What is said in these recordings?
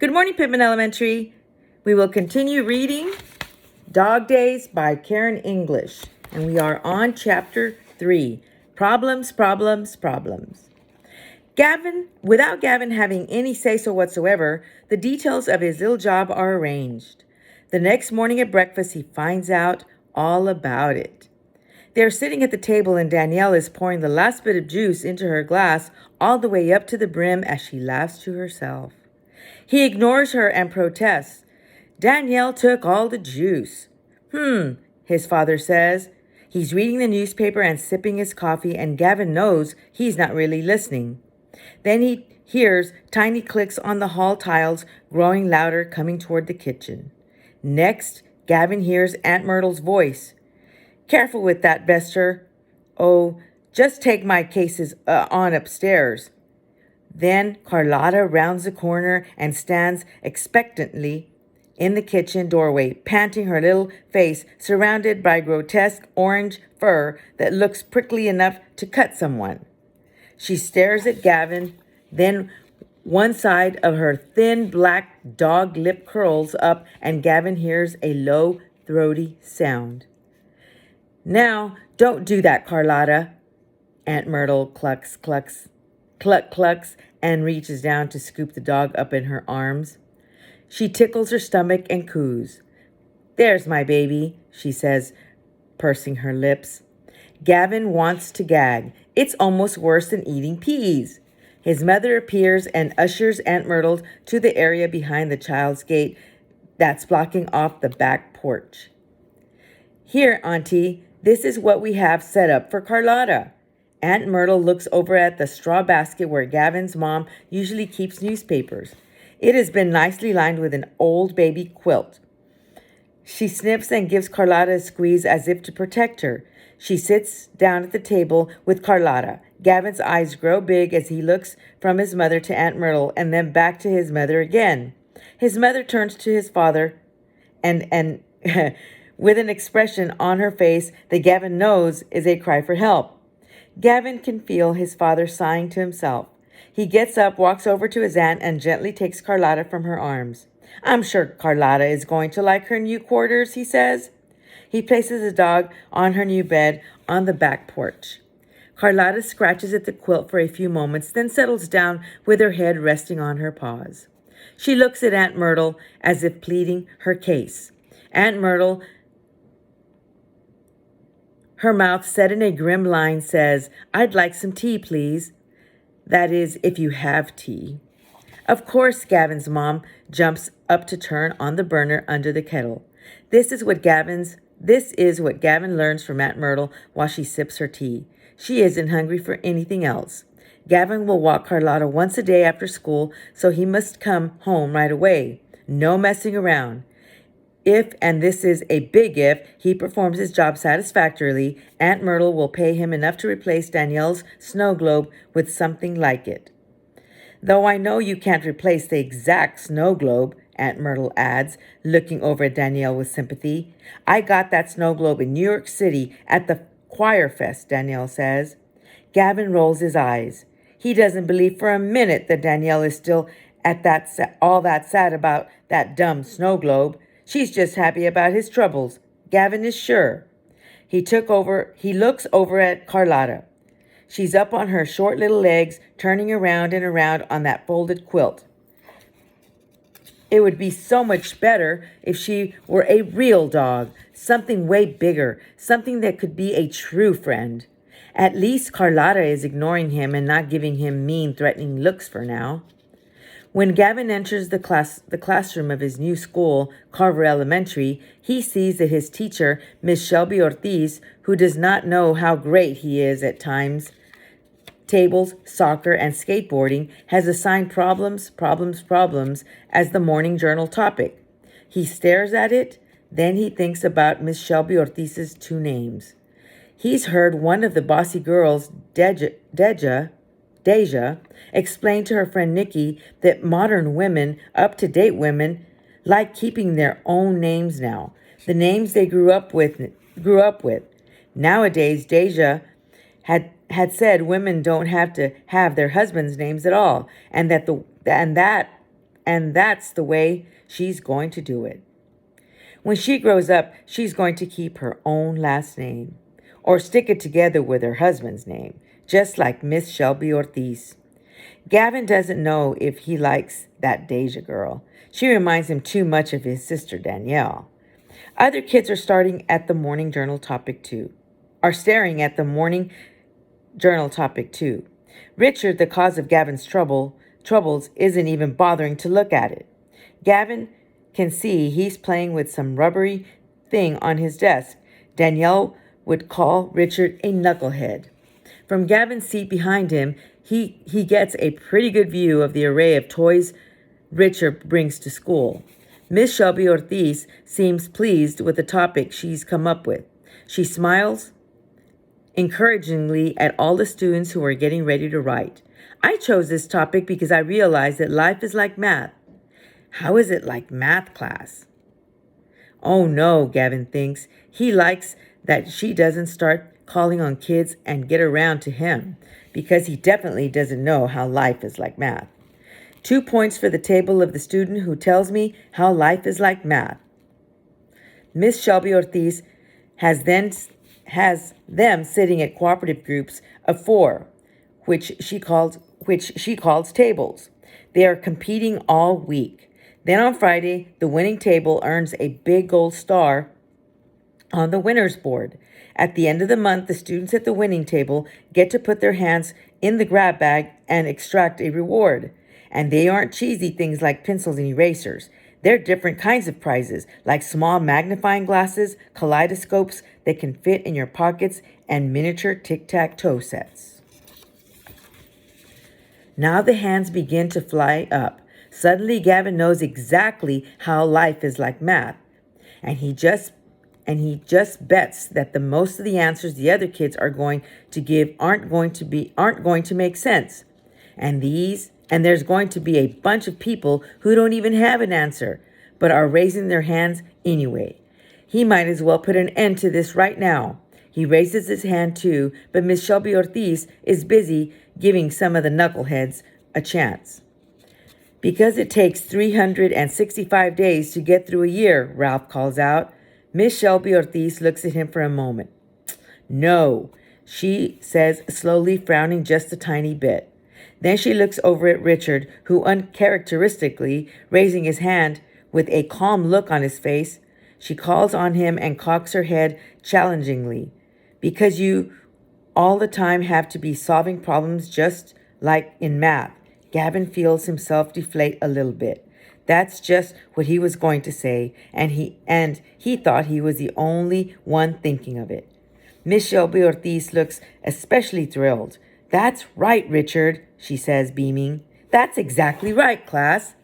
Good morning, Pittman Elementary. We will continue reading Dog Days by Karen English, and we are on Chapter 3, Problems, Problems, Problems. Without Gavin having any say-so whatsoever, the details of his little job are arranged. The next morning at breakfast, he finds out all about it. They're sitting at the table and Danielle is pouring the last bit of juice into her glass all the way up to the brim as she laughs to herself. He ignores her and protests. Danielle took all the juice. His father says. He's reading the newspaper and sipping his coffee, and Gavin knows he's not really listening. Then he hears tiny clicks on the hall tiles growing louder coming toward the kitchen. Next, Gavin hears Aunt Myrtle's voice. Careful with that, Vester. Oh, just take my cases on upstairs. Then Carlotta rounds the corner and stands expectantly in the kitchen doorway, panting, her little face surrounded by grotesque orange fur that looks prickly enough to cut someone. She stares at Gavin, then one side of her thin black dog lip curls up and Gavin hears a low, throaty sound. Now, don't do that, Carlotta. Aunt Myrtle clucks, and reaches down to scoop the dog up in her arms. She tickles her stomach and coos. There's my baby, she says, pursing her lips. Gavin wants to gag. It's almost worse than eating peas. His mother appears and ushers Aunt Myrtle to the area behind the child's gate that's blocking off the back porch. Here, Auntie, this is what we have set up for Carlotta. Aunt Myrtle looks over at the straw basket where Gavin's mom usually keeps newspapers. It has been nicely lined with an old baby quilt. She sniffs and gives Carlotta a squeeze as if to protect her. She sits down at the table with Carlotta. Gavin's eyes grow big as he looks from his mother to Aunt Myrtle and then back to his mother again. His mother turns to his father and with an expression on her face that Gavin knows is a cry for help. Gavin can feel his father sighing to himself. He gets up, walks over to his aunt, and gently takes Carlotta from her arms. I'm sure Carlotta is going to like her new quarters, he says. He places the dog on her new bed on the back porch. Carlotta scratches at the quilt for a few moments, then settles down with her head resting on her paws. She looks at Aunt Myrtle as if pleading her case. Aunt Myrtle, her mouth set in a grim line, says, I'd like some tea, please. That is, if you have tea. Of course, Gavin's mom jumps up to turn on the burner under the kettle. This is what Gavin learns from Aunt Myrtle while she sips her tea. She isn't hungry for anything else. Gavin will walk Carlotta once a day after school, so he must come home right away. No messing around. If, and this is a big if, he performs his job satisfactorily, Aunt Myrtle will pay him enough to replace Danielle's snow globe with something like it. Though I know you can't replace the exact snow globe, Aunt Myrtle adds, looking over at Danielle with sympathy. I got that snow globe in New York City at the Choir Fest, Danielle says. Gavin rolls his eyes. He doesn't believe for a minute that Danielle is still all that sad about that dumb snow globe. She's just happy about his troubles. Gavin is sure. He looks over at Carlotta. She's up on her short little legs, turning around and around on that folded quilt. It would be so much better if she were a real dog, something way bigger, something that could be a true friend. At least Carlotta is ignoring him and not giving him mean, threatening looks for now. When Gavin enters the classroom of his new school, Carver Elementary, he sees that his teacher, Miss Shelby Ortiz, who does not know how great he is at times, tables, soccer, and skateboarding, has assigned problems as the morning journal topic. He stares at it, then he thinks about Miss Shelby Ortiz's two names. He's heard one of the bossy girls, Deja, explained to her friend Nikki that modern women, up-to-date women, like keeping their own names now, the names they grew up with. Nowadays, Deja had said women don't have to have their husbands' names at all, and that and that's the way she's going to do it. When she grows up, she's going to keep her own last name or stick it together with her husband's name, just like Miss Shelby Ortiz. Gavin doesn't know if he likes that Deja girl. She reminds him too much of his sister Danielle. Other kids are starting at the morning journal topic too. Are staring at the morning journal topic too. Richard, the cause of Gavin's troubles, isn't even bothering to look at it. Gavin can see he's playing with some rubbery thing on his desk. Danielle would call Richard a knucklehead. From Gavin's seat behind him, he gets a pretty good view of the array of toys Richard brings to school. Miss Shelby Ortiz seems pleased with the topic she's come up with. She smiles encouragingly at all the students who are getting ready to write. I chose this topic because I realized that life is like math. How is it like math, class? Oh no, Gavin thinks. He likes that she doesn't start calling on kids and get around to him, because he definitely doesn't know how life is like math. 2 points for the table of the student who tells me how life is like math. Miss Shelby Ortiz has them sitting at cooperative groups of 4, which she calls tables. They are competing all week. Then on Friday, the winning table earns a big gold star on the winner's board. At the end of the month, the students at the winning table get to put their hands in the grab bag and extract a reward. And they aren't cheesy things like pencils and erasers. They're different kinds of prizes, like small magnifying glasses, kaleidoscopes that can fit in your pockets, and miniature tic-tac-toe sets. Now the hands begin to fly up. Suddenly, Gavin knows exactly how life is like math, and he just bets that the most of the answers the other kids are going to give aren't going to make sense. And there's going to be a bunch of people who don't even have an answer, but are raising their hands anyway. He might as well put an end to this right now. He raises his hand too, but Miss Shelby Ortiz is busy giving some of the knuckleheads a chance. Because it takes 365 days to get through a year, Ralph calls out. Miss Shelby Ortiz looks at him for a moment. No, she says, slowly frowning just a tiny bit. Then she looks over at Richard, who uncharacteristically raising his hand with a calm look on his face. She calls on him and cocks her head challengingly. Because you all the time have to be solving problems just like in math. Gavin feels himself deflate a little bit. That's just what he was going to say, and he thought he was the only one thinking of it. Miss Shelby Ortiz looks especially thrilled. That's right, Richard, she says, beaming. That's exactly right, class.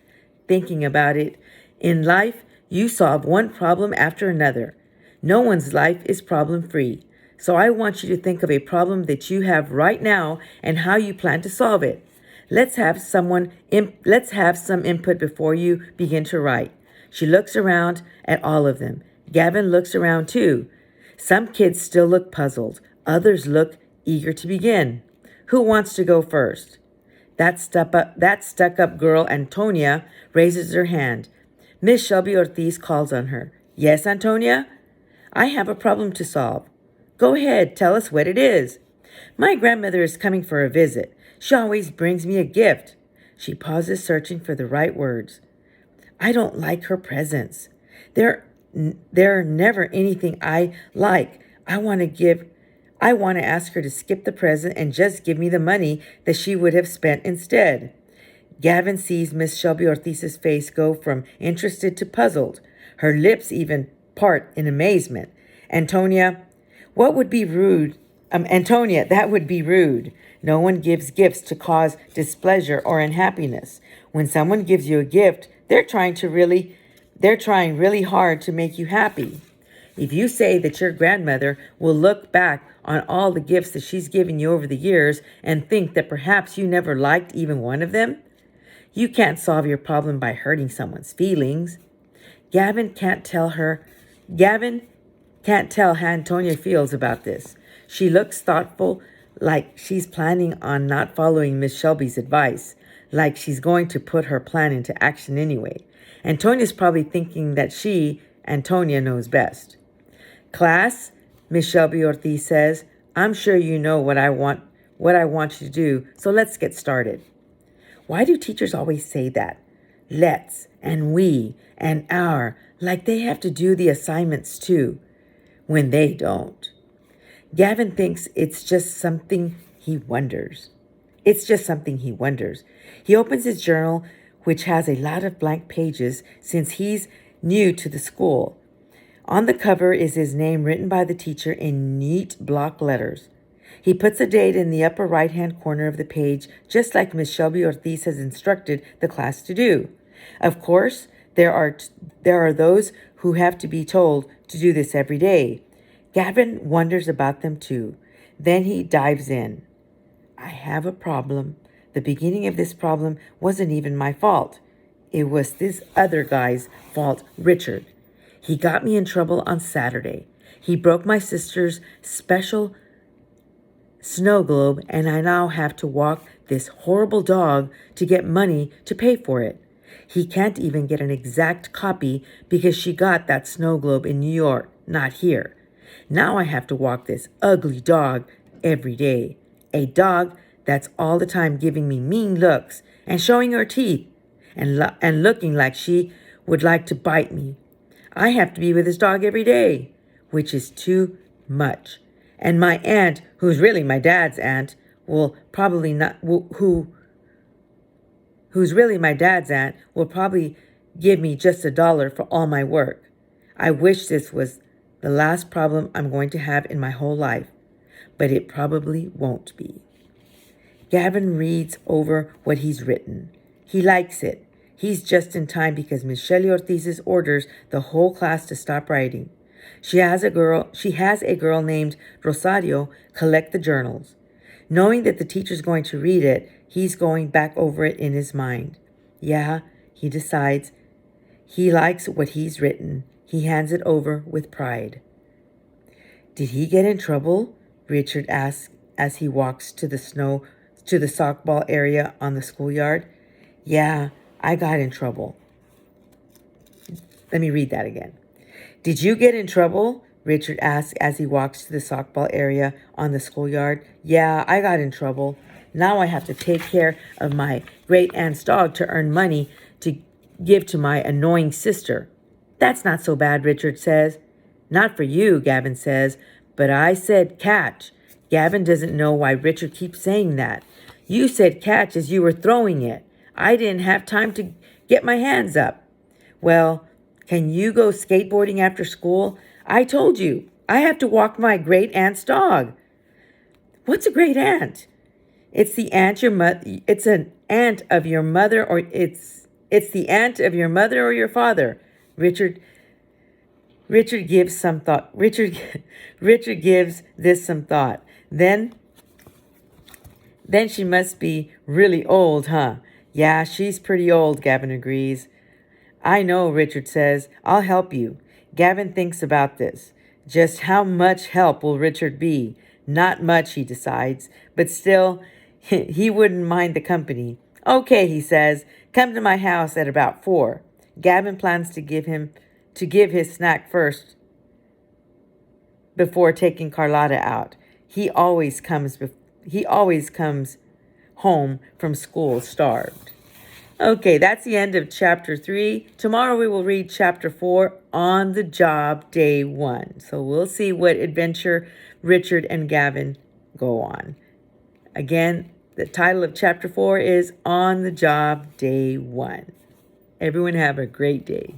Thinking about it, in life, you solve one problem after another. No one's life is problem-free. So I want you to think of a problem that you have right now and how you plan to solve it. Let's have some input before you begin to write. She looks around at all of them. Gavin looks around too. Some kids still look puzzled. Others look eager to begin. Who wants to go first? That stuck-up girl, Antonia, raises her hand. Miss Shelby Ortiz calls on her. Yes, Antonia? I have a problem to solve. Go ahead, tell us what it is. My grandmother is coming for a visit. She always brings me a gift. She pauses, searching for the right words. I don't like her presents. They're never anything I like. I want to ask her to skip the present and just give me the money that she would have spent instead. Gavin sees Miss Shelby Ortiz's face go from interested to puzzled. Her lips even part in amazement. Antonia, that would be rude. No one gives gifts to cause displeasure or unhappiness. When someone gives you a gift, they're trying really hard to make you happy. If you say that your grandmother will look back on all the gifts that she's given you over the years and think that perhaps you never liked even one of them, you can't solve your problem by hurting someone's feelings. Gavin can't tell how Antonia feels about this. She looks thoughtful, like she's planning on not following Miss Shelby's advice. like she's going to put her plan into action anyway. Antonia's probably thinking that she, Antonia, knows best. Class, Miss Shelby Ortiz says, I'm sure you know what I want you to do, so let's get started. Why do teachers always say that? Let's, and we, and our, like they have to do the assignments too, when they don't. Gavin thinks it's just something he wonders. He opens his journal, which has a lot of blank pages since he's new to the school. On the cover is his name written by the teacher in neat block letters. He puts a date in the upper right-hand corner of the page, just like Miss Shelby Ortiz has instructed the class to do. Of course, there are those who have to be told to do this every day. Gavin wonders about them too. Then he dives in. I have a problem. The beginning of this problem wasn't even my fault. It was this other guy's fault, Richard. He got me in trouble on Saturday. He broke my sister's special snow globe, and I now have to walk this horrible dog to get money to pay for it. He can't even get an exact copy because she got that snow globe in New York, not here. Now I have to walk this ugly dog every day. A dog that's all the time giving me mean looks and showing her teeth and looking like she would like to bite me. I have to be with this dog every day, which is too much. And my aunt, who's really my dad's aunt, will probably give me just $1 for all my work. I wish this was the last problem I'm going to have in my whole life, but it probably won't be. Gavin reads over what he's written. He likes it. He's just in time because Miss Shelly Ortiz orders the whole class to stop writing. She has a girl named Rosario collect the journals. Knowing that the teacher's going to read it, he's going back over it in his mind. Yeah, he decides he likes what he's written. He hands it over with pride. Did he get in trouble? Richard asks as he walks to the softball area on the schoolyard. Yeah, I got in trouble. Let me read that again. Did you get in trouble? Richard asks as he walks to the softball area on the schoolyard. Yeah, I got in trouble. Now I have to take care of my great aunt's dog to earn money to give to my annoying sister. That's not so bad, Richard says. Not for you, Gavin says, but I said catch. Gavin doesn't know why Richard keeps saying that. You said catch as you were throwing it. I didn't have time to get my hands up. Well, can you go skateboarding after school? I told you, I have to walk my great aunt's dog. What's a great aunt? It's the aunt it's an aunt of your mother or it's the aunt of your mother or your father. Richard gives some thought. Richard gives this some thought. Then she must be really old, huh? Yeah, she's pretty old, Gavin agrees. I know, Richard says. I'll help you. Gavin thinks about this. Just how much help will Richard be? Not much, he decides, but still, he wouldn't mind the company. Okay, he says, come to my house at about 4. Gavin plans to give his snack first before taking Carlotta out. He always comes home from school starved. Okay, that's the end of chapter 3. Tomorrow we will read chapter 4, On the Job, Day 1. So we'll see what adventure Richard and Gavin go on. Again, the title of chapter 4 is On the Job, Day 1. Everyone have a great day.